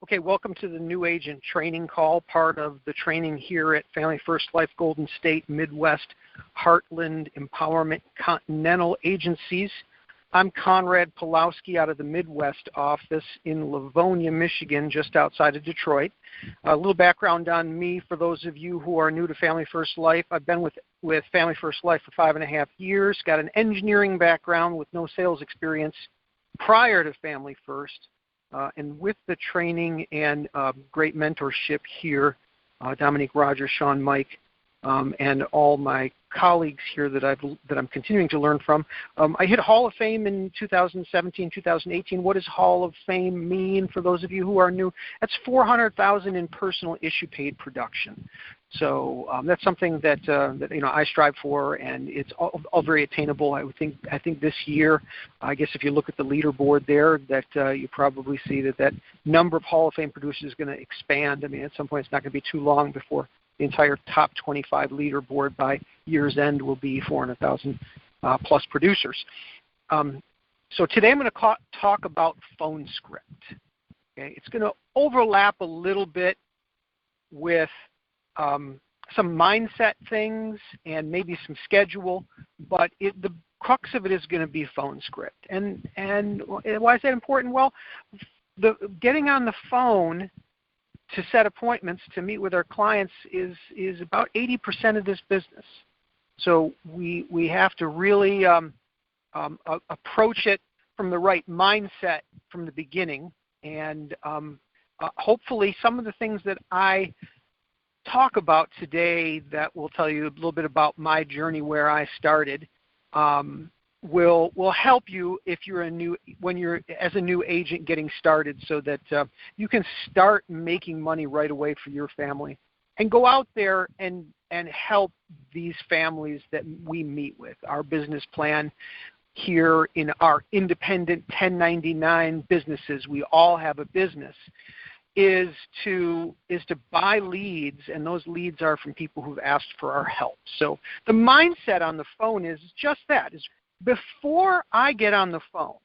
Okay, welcome to the New Agent Training Call, part of the training here at Family First Life Golden State Midwest Heartland Empowerment Continental Agencies. I'm Conrad Pulowski out of the Midwest office in Livonia, Michigan, just outside of Detroit. A little background on me for those of you who are new to Family First Life. I've been with Family First Life for 5.5 years, got an engineering background with no sales experience prior to Family First. And with the training and great mentorship here, Dominique, Roger, Sean, Mike, and all my colleagues here that I'm continuing to learn from. I hit Hall of Fame in 2017, 2018. What does Hall of Fame mean for those of you who are new? That's $400,000 in personal issue paid production. So that's something that I strive for, and it's all very attainable. I think this year, I guess if you look at the leaderboard there, that you probably see that number of Hall of Fame producers is going to expand. I mean, at some point, it's not going to be too long before the entire top 25 leaderboard by year's end will be 400,000 plus producers. So today I'm going to talk about phone script. Okay? It's going to overlap a little bit with some mindset things and maybe some schedule, but the crux of it is going to be phone script. And why is that important? Well, getting on the phone to set appointments to meet with our clients is about 80% of this business. So we have to really approach it from the right mindset from the beginning, and hopefully some of the things that I talk about today that will tell you a little bit about my journey where I started will help you if when you're as a new agent getting started, so that you can start making money right away for your family and go out there and help these families that we meet with. Our business plan here in our independent 1099 businesses, we all have a business, is to buy leads, and those leads are from people who've asked for our help. So the mindset on the phone is just that, is before I get on the phone,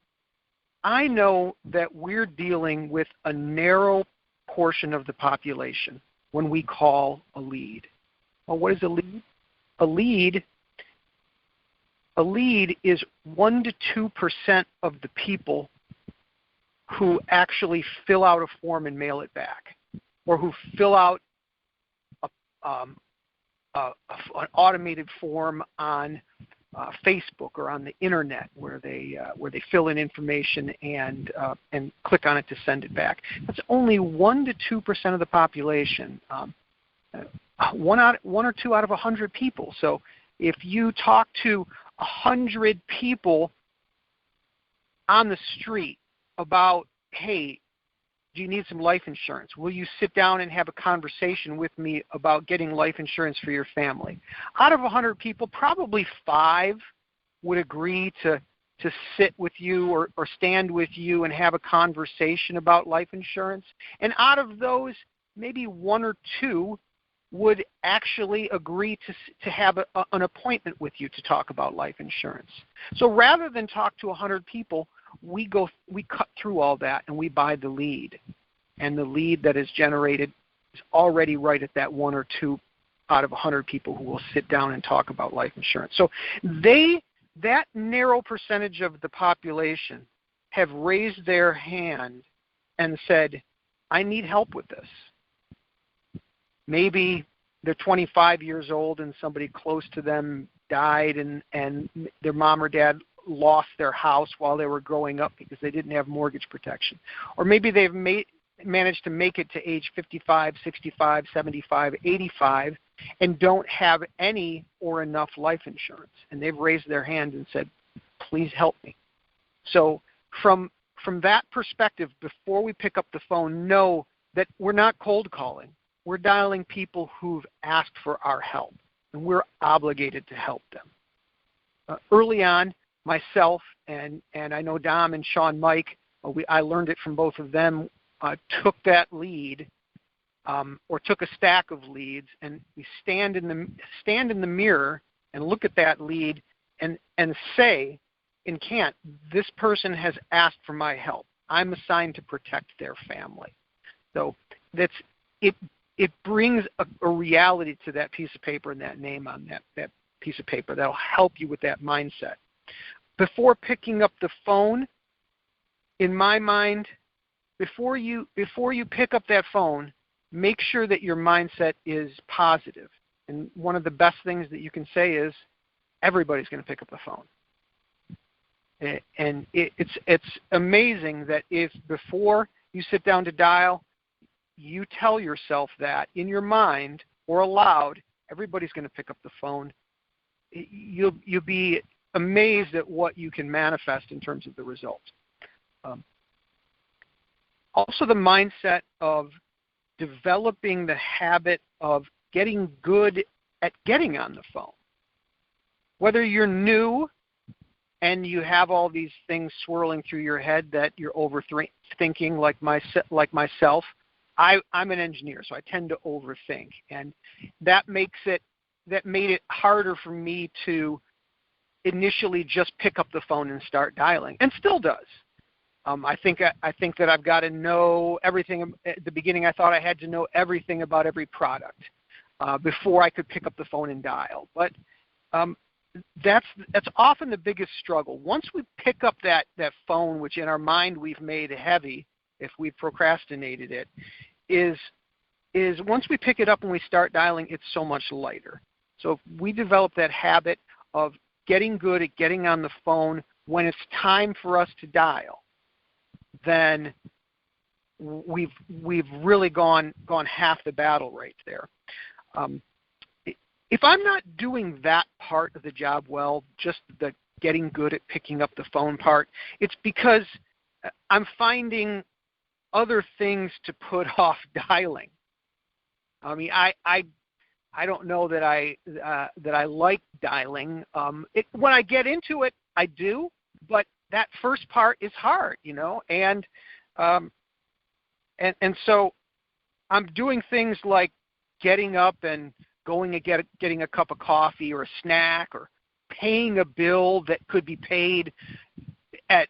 I know that we're dealing with a narrow portion of the population when we call a lead. Well, what is a lead? A lead is 1 to 2% of the people who actually fill out a form and mail it back, or who fill out an automated form on Facebook or on the internet, where they fill in information and click on it to send it back. That's only 1 to 2% of the population. One or two out of 100 people. So if you talk to 100 people on the street about, hey, do you need some life insurance? Will you sit down and have a conversation with me about getting life insurance for your family? Out of 100 people, probably 5 would agree to sit with you or stand with you and have a conversation about life insurance. And out of those, maybe 1 or 2 would actually agree to have an appointment with you to talk about life insurance. So rather than talk to 100 people, we cut through all that and we buy the lead. And the lead that is generated is already right at that 1 or 2 out of 100 people who will sit down and talk about life insurance. So that narrow percentage of the population have raised their hand and said, I need help with this. Maybe they're 25 years old and somebody close to them died, and their mom or dad lost their house while they were growing up because they didn't have mortgage protection. Or maybe they've managed to make it to age 55, 65, 75, 85 and don't have any or enough life insurance. And they've raised their hand and said, please help me. So from that perspective, before we pick up the phone, know that we're not cold calling. We're dialing people who've asked for our help, and we're obligated to help them. Early on, myself and I know Dom and Sean Mike, I learned it from both of them, took that lead or took a stack of leads, and we stand in the mirror and look at that lead and say, in Kant, this person has asked for my help. I'm assigned to protect their family. So that's it. It brings a reality to that piece of paper and that name on that piece of paper that'll help you with that mindset. Before picking up the phone, in my mind, before you pick up that phone, make sure that your mindset is positive. And one of the best things that you can say is, everybody's going to pick up the phone. And it's amazing that if before you sit down to dial, you tell yourself that in your mind or aloud, everybody's going to pick up the phone. You'll be amazed at what you can manifest in terms of the result. Also, the mindset of developing the habit of getting good at getting on the phone. Whether you're new and you have all these things swirling through your head that you're overthinking, like myself, I'm an engineer, so I tend to overthink, and that made it harder for me to initially just pick up the phone and start dialing, and still does. I think that I've got to know everything. At the beginning, I thought I had to know everything about every product before I could pick up the phone and dial. But that's often the biggest struggle. Once we pick up that phone, which in our mind we've made heavy, if we've procrastinated it, is once we pick it up and we start dialing, it's so much lighter. So if we develop that habit of getting good at getting on the phone when it's time for us to dial, then we've really gone half the battle right there. If I'm not doing that part of the job well, just the getting good at picking up the phone part, it's because I'm finding other things to put off dialing. I mean, I don't know that I like dialing. When I get into it, I do, but that first part is hard, and so I'm doing things like getting up and going and getting a cup of coffee or a snack, or paying a bill that could be paid at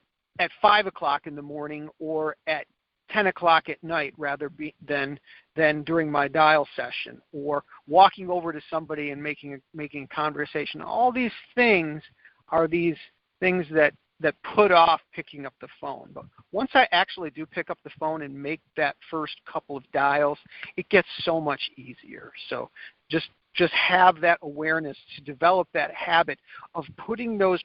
5 o'clock in the morning or at 10 o'clock at night rather than during my dial session, or walking over to somebody and making a conversation. All these things are these things that put off picking up the phone. But once I actually do pick up the phone and make that first couple of dials, it gets so much easier. So just have that awareness to develop that habit of putting those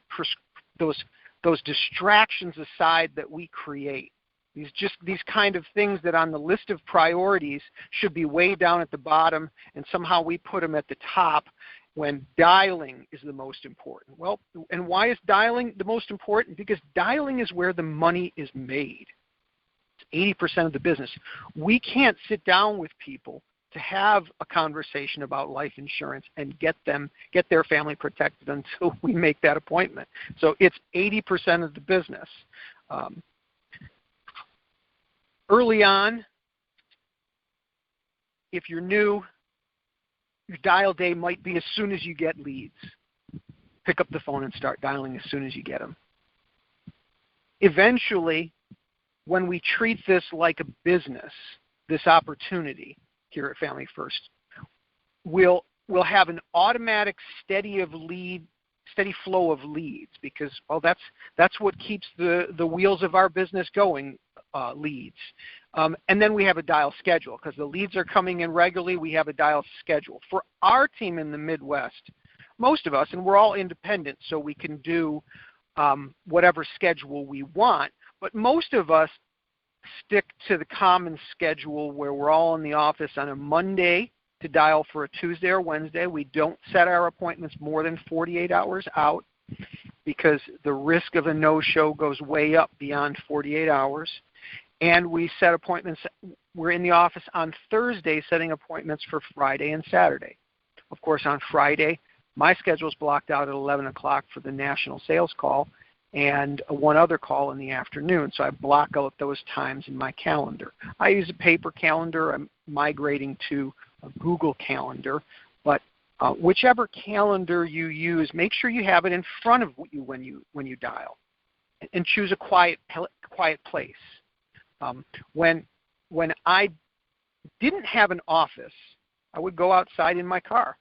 distractions aside that we create. These kind of things that on the list of priorities should be way down at the bottom, and somehow we put them at the top when dialing is the most important. Well, and why is dialing the most important? Because dialing is where the money is made. It's 80% of the business. We can't sit down with people to have a conversation about life insurance and get their family protected until we make that appointment. So it's 80% of the business. Early on, if you're new, your dial day might be as soon as you get leads. Pick up the phone and start dialing as soon as you get them. Eventually, when we treat this like a business, this opportunity here at Family First, we'll have an automatic steady flow of leads, because that's what keeps the wheels of our business going. Leads. And then we have a dial schedule, because the leads are coming in regularly. We have a dial schedule. For our team in the Midwest, most of us, and we're all independent, so we can do whatever schedule we want, but most of us stick to the common schedule where we're all in the office on a Monday to dial for a Tuesday or Wednesday. We don't set our appointments more than 48 hours out, because the risk of a no-show goes way up beyond 48 hours. And we set appointments. We're in the office on Thursday setting appointments for Friday and Saturday. Of course, on Friday, my schedule is blocked out at 11 o'clock for the national sales call and one other call in the afternoon. So I block out those times in my calendar. I use a paper calendar. I'm migrating to a Google Calendar. But whichever calendar you use, make sure you have it in front of you when you dial, and choose a quiet place. When I didn't have an office, I would go outside in my car.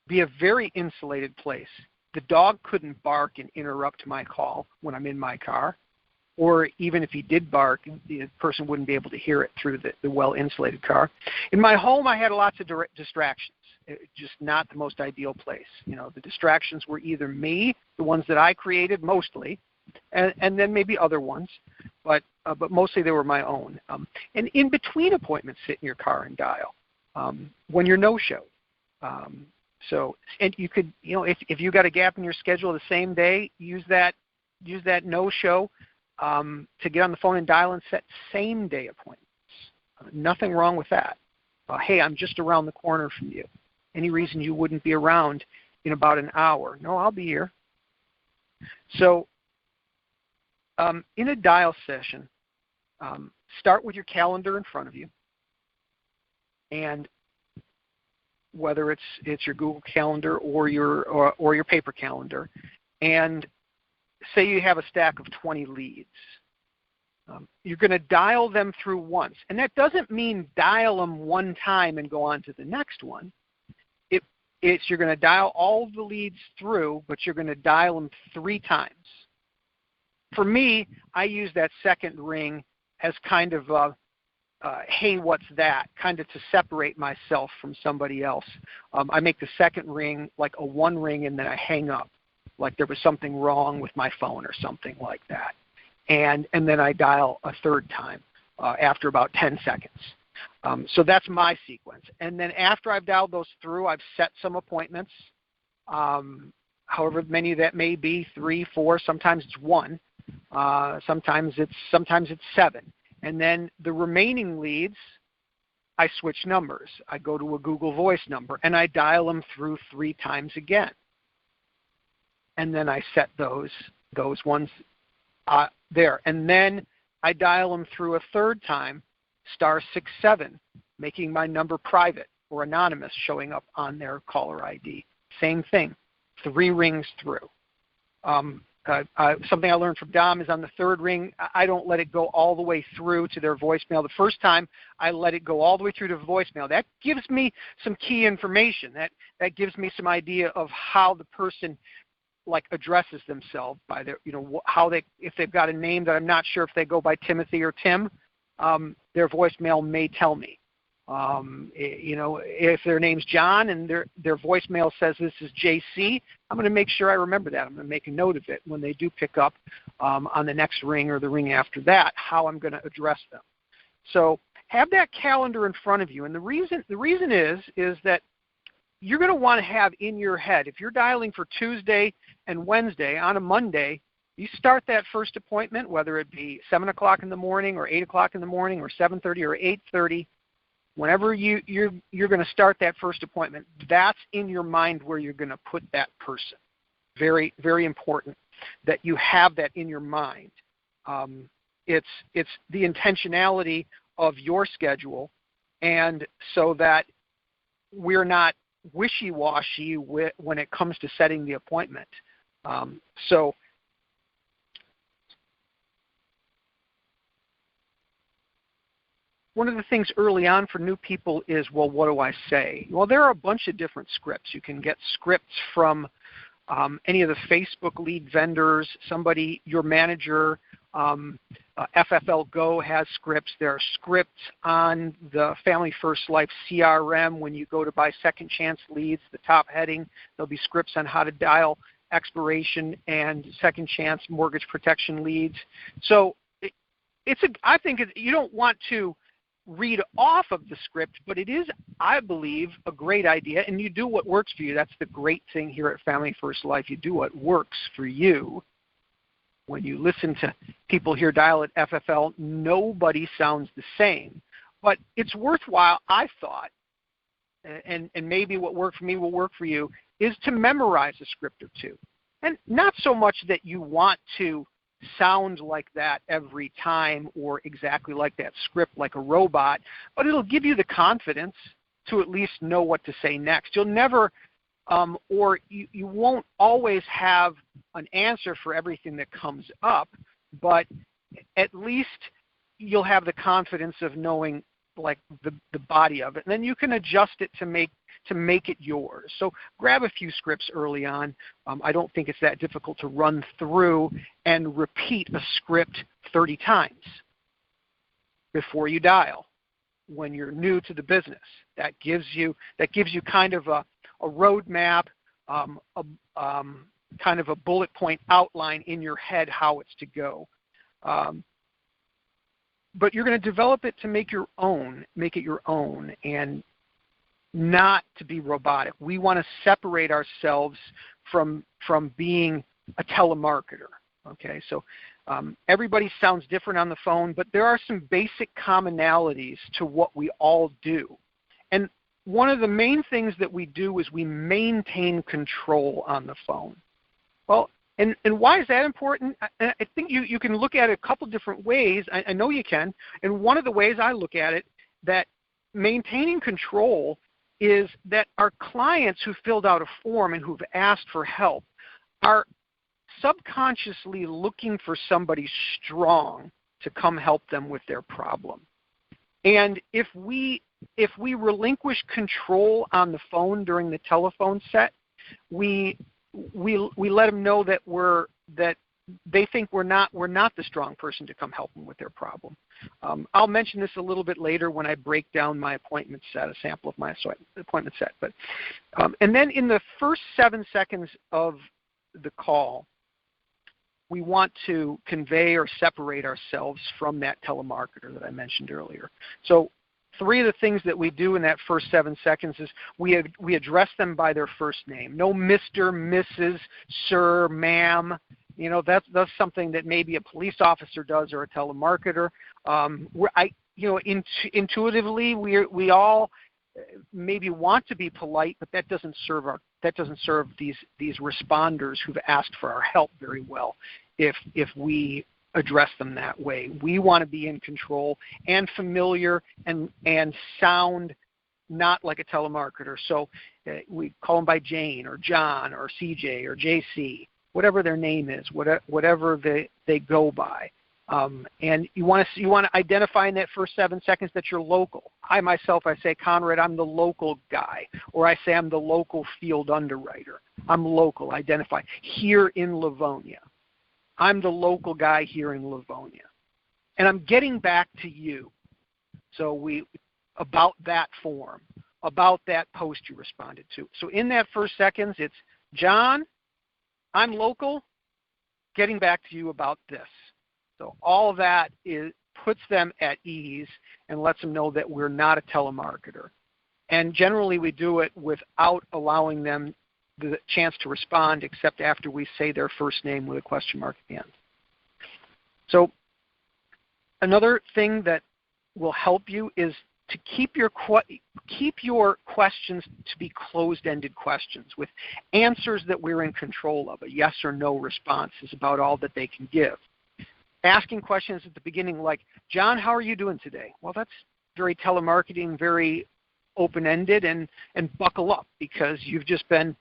Be a very insulated place. The dog couldn't bark and interrupt my call when I'm in my car, or even if he did bark, the person wouldn't be able to hear it through the well-insulated car. In my home, I had lots of distractions. Just not the most ideal place. The distractions were either me, the ones that I created mostly, and then maybe other ones, but mostly they were my own. And in between appointments, sit in your car and dial when you're no-show. And you could, if you got a gap in your schedule the same day, use that no-show to get on the phone and dial and set same-day appointments. Nothing wrong with that. Hey, I'm just around the corner from you. Any reason you wouldn't be around in about an hour? No, I'll be here. So in a dial session, start with your calendar in front of you, and whether it's your Google Calendar or your paper calendar, and say you have a stack of 20 leads. You're going to dial them through once, and that doesn't mean dial them one time and go on to the next one. You're going to dial all of the leads through, but you're going to dial them 3 times. For me, I use that second ring as kind of hey, what's that? Kind of to separate myself from somebody else. I make the second ring like a 1 ring and then I hang up, like there was something wrong with my phone or something like that. And then I dial a 3rd time after about 10 seconds. So that's my sequence. And then after I've dialed those through, I've set some appointments, however many that may be, 3, 4, sometimes it's 1, sometimes it's 7. And then the remaining leads, I switch numbers. I go to a Google Voice number, and I dial them through 3 times again. And then I set those ones there. And then I dial them through a 3rd time, *67, making my number private or anonymous, showing up on their caller ID. Same thing, 3 rings through. Something I learned from Dom is on the 3rd ring, I don't let it go all the way through to their voicemail. The first time, I let it go all the way through to voicemail. That gives me some key information. That gives me some idea of how the person addresses themselves by their, if they've got a name that I'm not sure if they go by Timothy or Tim, their voicemail may tell me. If their name's John and their voicemail says this is JC, I'm going to make sure I remember that. I'm going to make a note of it when they do pick up on the next ring or the ring after that, how I'm going to address them. So have that calendar in front of you. And the reason is that you're going to want to have in your head, if you're dialing for Tuesday and Wednesday, on a Monday, you start that first appointment, whether it be 7 o'clock in the morning or 8 o'clock in the morning or 7:30 or 8:30, whenever you're going to start that first appointment, that's in your mind where you're going to put that person. Very, very important that you have that in your mind. It's the intentionality of your schedule, and so that we're not wishy-washy when it comes to setting the appointment. So one of the things early on for new people is, well, what do I say? Well, there are a bunch of different scripts. You can get scripts from any of the Facebook lead vendors, your manager. FFL Go has scripts. There are scripts on the Family First Life CRM. When you go to buy Second Chance leads, the top heading, there'll be scripts on how to dial expiration and second chance mortgage protection leads. So I think you don't want to read off of the script, but it is, I believe, a great idea, and you do what works for you. That's the great thing here at Family First Life. You do what works for you. When you listen to people here dial at FFL, nobody sounds the same. But it's worthwhile, I thought, and maybe what worked for me will work for you, is to memorize a script or two. And not so much that you want to sound like that every time or exactly like that script like a robot, but it'll give you the confidence to at least know what to say next. You'll never or you won't always have an answer for everything that comes up, but at least you'll have the confidence of knowing the body of it, and then you can adjust it to make it yours. So grab a few scripts early on. I don't think it's that difficult to run through and repeat a script 30 times before you dial when you're new to the business. That gives you kind of a roadmap, kind of a bullet point outline in your head how it's to go. But you're going to develop it to make it your own, and not to be robotic. We want to separate ourselves from being a telemarketer. Okay, so everybody sounds different on the phone, but there are some basic commonalities to what we all do. And one of the main things that we do is we maintain control on the phone. Well, and why is that important? I think you can look at it a couple different ways. I know you can. And one of the ways I look at it, that maintaining control is that our clients who filled out a form and who've asked for help are subconsciously looking for somebody strong to come help them with their problem. And if we relinquish control on the phone during the telephone set, we let them know that they think we're not the strong person to come help them with their problem. I'll mention this a little bit later when I break down my appointment set, a sample of my appointment set. But and then in the first 7 seconds of the call, we want to convey or separate ourselves from that telemarketer that I mentioned earlier. So 3 of the things that we do in that first 7 seconds is we address them by their first name. No Mr., Mrs., Sir, Ma'am. You know, that's something that maybe a police officer does or a telemarketer. Intuitively, we all maybe want to be polite, but that doesn't serve these responders who've asked for our help very well. If we address them that way, we want to be in control and familiar and sound not like a telemarketer. So we call them by Jane or John or CJ or JC. Whatever their name is, whatever they go by. And you want to identify in that first 7 seconds that you're local. I say, Conrad, I'm the local guy. Or I say I'm the local field underwriter. I'm local, identify. Here in Livonia. I'm the local guy here in Livonia. And I'm getting back to you. So about that form, about that post you responded to. So in that first seconds, it's John, I'm local, getting back to you about this. So all of that puts them at ease and lets them know that we're not a telemarketer. And generally we do it without allowing them the chance to respond except after we say their first name with a question mark at the end. So another thing that will help you is to keep your questions to be closed-ended questions with answers that we're in control of. A yes or no response is about all that they can give. Asking questions at the beginning like, John, how are you doing today? Well, that's very telemarketing, very open-ended, and buckle up because you've just been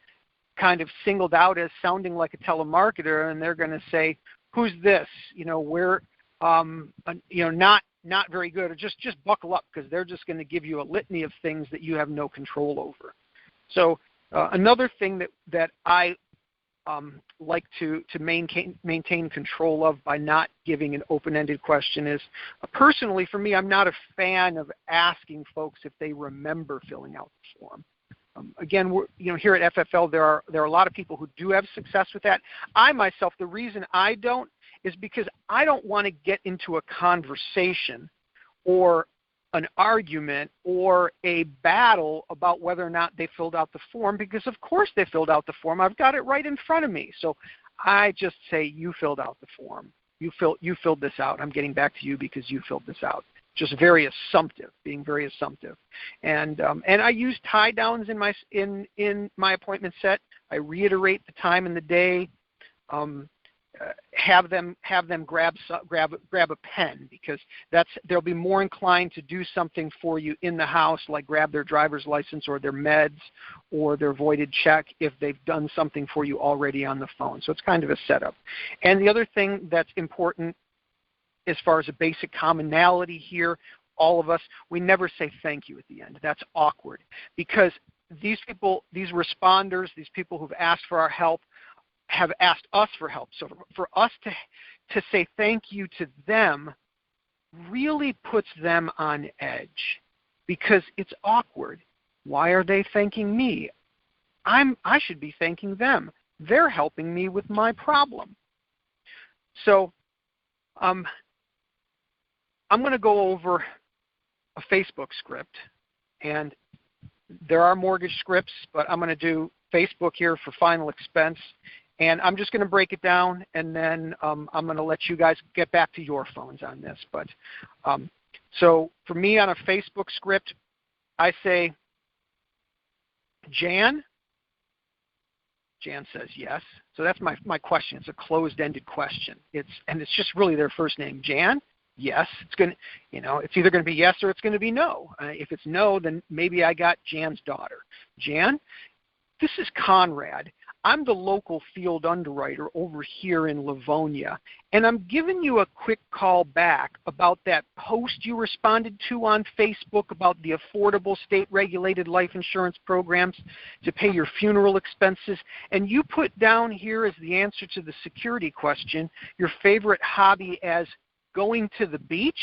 kind of singled out as sounding like a telemarketer, and they're going to say, who's this? We're not very good, or just buckle up because they're just going to give you a litany of things that you have no control over. So another thing that I like to maintain control of by not giving an open-ended question is, personally for me, I'm not a fan of asking folks if they remember filling out the form. Again, here at FFL, there are a lot of people who do have success with that. I myself, the reason I don't is because I don't want to get into a conversation or an argument or a battle about whether or not they filled out the form, because of course they filled out the form. I've got it right in front of me. So I just say, you filled out the form. You filled this out. I'm getting back to you because you filled this out. Just very assumptive, being very assumptive. And I use tie downs in my appointment set. I reiterate the time and the day. Have them grab a pen, because they'll be more inclined to do something for you in the house, like grab their driver's license or their meds or their voided check if they've done something for you already on the phone. So it's kind of a setup. And the other thing that's important as far as a basic commonality here, all of us, we never say thank you at the end. That's awkward because these people, these responders, these people who've asked for our help have asked us for help. So for us to say thank you to them really puts them on edge because it's awkward. Why are they thanking me? I should be thanking them. They're helping me with my problem. So I'm going to go over a Facebook script, and there are mortgage scripts, but I'm going to do Facebook here for final expense, and I'm just going to break it down, and then I'm going to let you guys get back to your phones on this. But so for me on a Facebook script, I say, Jan? Jan says yes. So that's my question. It's a closed-ended question. It's just really their first name. Jan? Yes. It's either going to be yes or it's going to be no. If it's no, then maybe I got Jan's daughter. Jan, this is Conrad. I'm the local field underwriter over here in Livonia, and I'm giving you a quick call back about that post you responded to on Facebook about the affordable state-regulated life insurance programs to pay your funeral expenses. And you put down here as the answer to the security question your favorite hobby as going to the beach.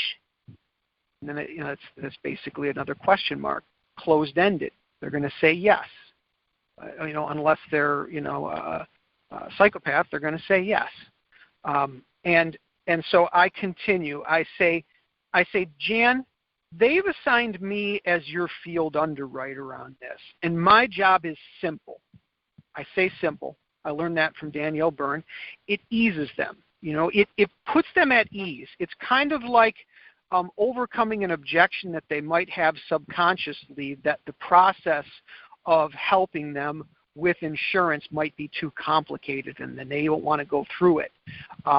And then that's basically another question mark, closed-ended. They're going to say yes. Unless they're, a psychopath, they're going to say yes. And so I continue. I say, Jan, they've assigned me as your field underwriter on this, and my job is simple. I say simple. I learned that from Danielle Byrne. It eases them. It puts them at ease. It's kind of like overcoming an objection that they might have subconsciously that the process of helping them with insurance might be too complicated and then they don't want to go through it.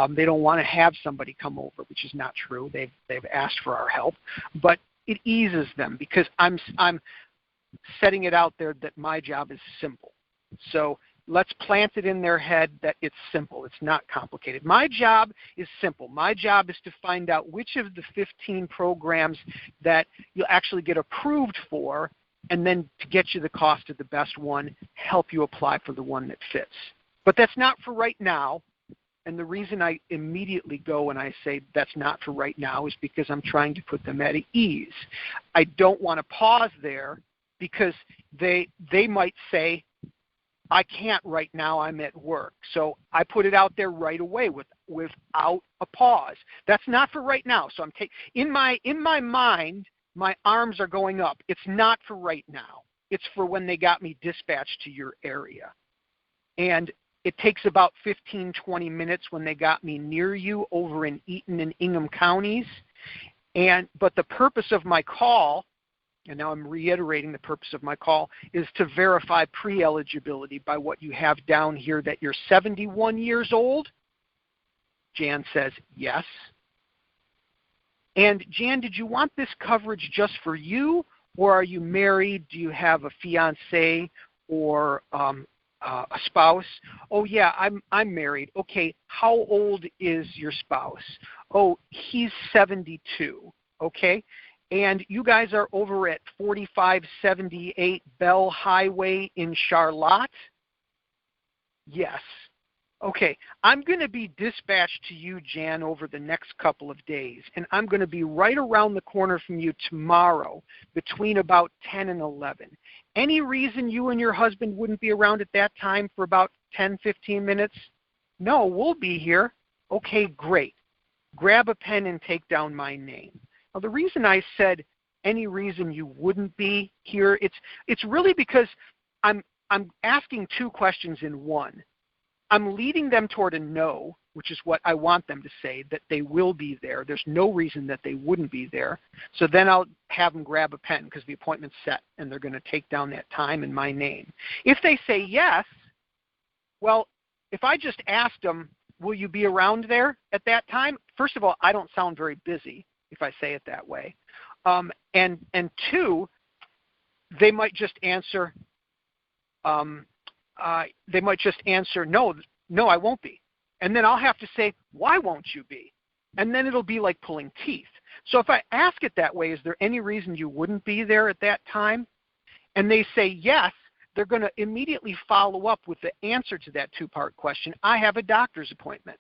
They don't want to have somebody come over, which is not true. They've asked for our help, but it eases them because I'm setting it out there that my job is simple. So let's plant it in their head that it's simple. It's not complicated. My job is simple. My job is to find out which of the 15 programs that you'll actually get approved for, and then to get you the cost of the best one, help you apply for the one that fits. But that's not for right now. And the reason I immediately go and I say that's not for right now is because I'm trying to put them at ease. I don't want to pause there because they might say, I can't right now, I'm at work. So I put it out there right away without a pause. That's not for right now. So in my mind, my arms are going up. It's not for right now. It's for when they got me dispatched to your area. And it takes about 15, 20 minutes when they got me near you over in Eaton and Ingham counties. But the purpose of my call, and now I'm reiterating the purpose of my call, is to verify pre-eligibility by what you have down here that you're 71 years old. Jan says yes. And Jan, did you want this coverage just for you, or are you married? Do you have a fiance or a spouse? Oh yeah, I'm married. Okay, how old is your spouse? Oh, he's 72. Okay, and you guys are over at 4578 Bell Highway in Charlotte? Yes. Okay, I'm going to be dispatched to you, Jan, over the next couple of days, and I'm going to be right around the corner from you tomorrow between about 10 and 11. Any reason you and your husband wouldn't be around at that time for about 10, 15 minutes? No, we'll be here. Okay, great. Grab a pen and take down my name. Now, the reason I said any reason you wouldn't be here, it's really because I'm asking two questions in one. I'm leading them toward a no, which is what I want them to say, that they will be there. There's no reason that they wouldn't be there. So then I'll have them grab a pen because the appointment's set, and they're going to take down that time and my name. If they say yes, well, if I just asked them, will you be around there at that time? First of all, I don't sound very busy if I say it that way. And two, they might just answer no, I won't be. And then I'll have to say, why won't you be? And then it'll be like pulling teeth. So if I ask it that way, is there any reason you wouldn't be there at that time? And they say yes, they're going to immediately follow up with the answer to that two-part question. I have a doctor's appointment.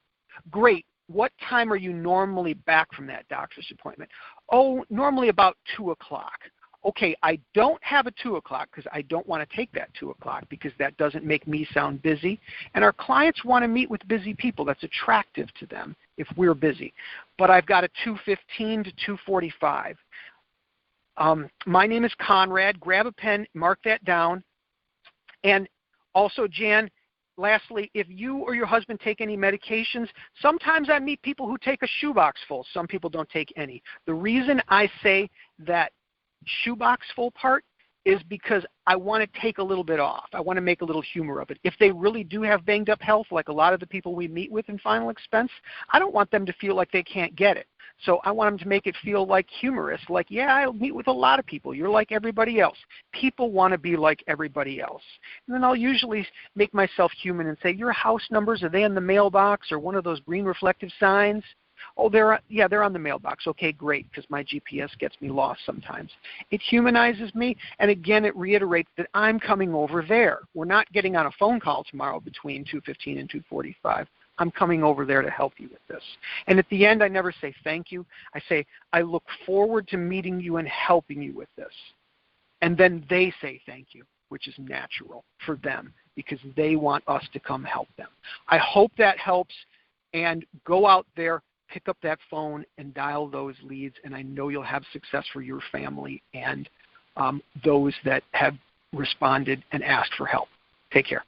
Great. What time are you normally back from that doctor's appointment? Oh, normally about 2 o'clock. Okay, I don't have a 2 o'clock because I don't want to take that 2 o'clock because that doesn't make me sound busy. And our clients want to meet with busy people. That's attractive to them if we're busy. But I've got a 2:15 to 2:45. My name is Conrad. Grab a pen, mark that down. And also, Jan, lastly, if you or your husband take any medications, sometimes I meet people who take a shoebox full. Some people don't take any. The reason I say that shoebox full part is because I want to take a little bit off. I want to make a little humor of it. If they really do have banged up health, like a lot of the people we meet with in final expense, I don't want them to feel like they can't get it. So I want them to make it feel like humorous, like, yeah, I meet with a lot of people. You're like everybody else. People want to be like everybody else. And then I'll usually make myself human and say, your house numbers, are they in the mailbox or one of those green reflective signs? Oh, they're on the mailbox. Okay, great, because my GPS gets me lost sometimes. It humanizes me, and again, it reiterates that I'm coming over there. We're not getting on a phone call tomorrow between 2:15 and 2:45. I'm coming over there to help you with this. And at the end, I never say thank you. I say, I look forward to meeting you and helping you with this. And then they say thank you, which is natural for them because they want us to come help them. I hope that helps, and go out there, pick up that phone and dial those leads, and I know you'll have success for your family and those that have responded and asked for help. Take care.